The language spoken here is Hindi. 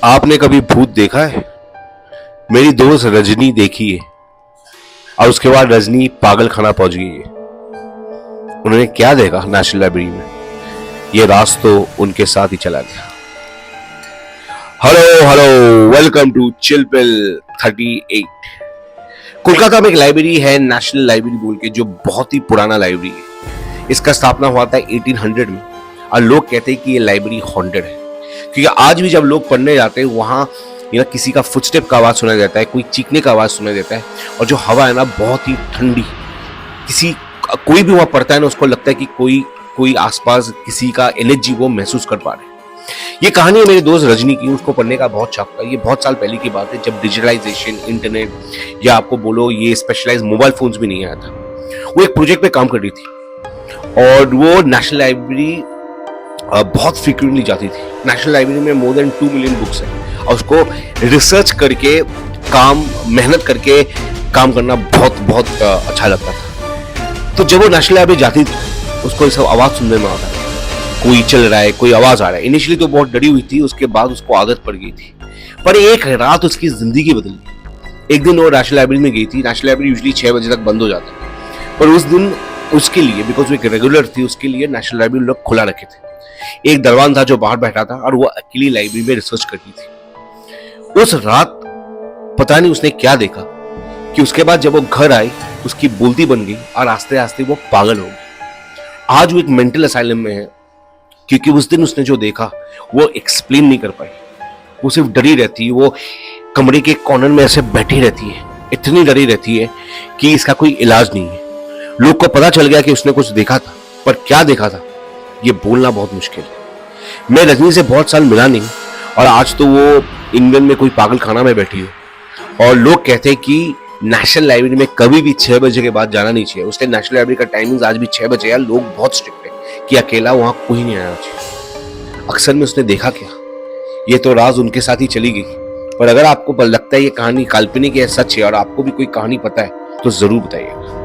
आपने कभी भूत देखा है? मेरी दोस्त रजनी देखी है और उसके बाद रजनी पागल खाना पहुंच गई है। उन्होंने क्या देखा नेशनल लाइब्रेरी में, ये राज तो उनके साथ ही चला गया। Hello hello, welcome to chill pill 38। Kolkata में एक लाइब्रेरी है नेशनल लाइब्रेरी बोल के, जो बहुत ही पुराना लाइब्रेरी है। इसका स्थापना हुआ था 1800 में और लोग कहते हैं कि ये लाइब्रेरी हॉन्टेड है, क्योंकि आज भी जब लोग पढ़ने जाते हैं वहाँ किसी का फुटस्टेप का आवाज सुना जाता है, कोई चीखने का आवाज सुना देता है, और जो हवा है ना बहुत ही ठंडी। कोई भी वहाँ पढ़ता है ना, उसको लगता है कि कोई आसपास किसी का एनर्जी वो महसूस कर पा रहे हैं। ये कहानी है मेरे दोस्त रजनी की। उसको पढ़ने का बहुत शौक था। ये बहुत साल पहले की बात है, जब डिजिटलाइजेशन, इंटरनेट या आपको बोलो ये स्पेशलाइज मोबाइल फोन्स भी नहीं आया था। वो एक प्रोजेक्ट पे काम कर रही थी और वो नेशनल लाइब्रेरी बहुत फ्रीक्वेंटली जाती थी। नेशनल लाइब्रेरी में मोर देन 2 मिलियन बुक्स है और उसको रिसर्च करके मेहनत करके काम करना बहुत बहुत अच्छा लगता था। तो जब वो नेशनल लाइब्रेरी जाती थी, उसको ये सब आवाज सुनने में आता था, कोई चल रहा है, कोई आवाज आ रहा है। इनिशियली तो बहुत डरी हुई थी, उसके बाद उसको आदत पड़ गई थी। पर एक रात उसकी जिंदगी बदल गई। एक दिन वो नेशनल लाइब्रेरी में गई थी। नेशनल लाइब्रेरी यूजुअली 6 बजे तक बंद हो जाता है, पर उस दिन उसके लिए, बिकॉज वो एक रेगुलर थी, उसके लिए नेशनल लाइब्रेरी लोग खुला रखे थे। एक दरवान था जो बाहर बैठा था और वो अकेली लाइब्रेरी में रिसर्च करती थी। उस रात पता नहीं उसने क्या देखा कि उसके बाद जब वो घर आई, उसकी बोलती बन गई और आस्ते आस्ते वो पागल हो गई। आज वो एक मेंटल असाइलम में है, क्योंकि उस दिन उसने जो देखा वो एक्सप्लेन नहीं कर पाई। वो सिर्फ डरी रहती है, वो कमरे के कॉर्नर में ऐसे बैठी रहती है, इतनी डरी रहती है कि इसका कोई इलाज नहीं है। लोग को पता चल गया कि उसने कुछ देखा था, पर क्या देखा था ये बोलना बहुत मुश्किल है। मैं रजनी से बहुत साल मिला नहीं और आज तो वो इंग्लैंड में कोई पागल खाना में बैठी है। और लोग कहते हैं कि नेशनल लाइब्रेरी में कभी भी 6 बजे के बाद जाना नहीं चाहिए। उसके नेशनल लाइब्रेरी का टाइमिंग आज भी 6 बजे है। लोग बहुत स्ट्रिक्ट है कि अकेला वहां कोई नहीं आना चाहिए। अक्सर में उसने देखा क्या, ये तो राज उनके साथ ही चली गई। पर अगर आपको लगता है ये कहानी काल्पनिक है, सच है, और आपको भी कोई कहानी पता है, तो जरूर बताइएगा।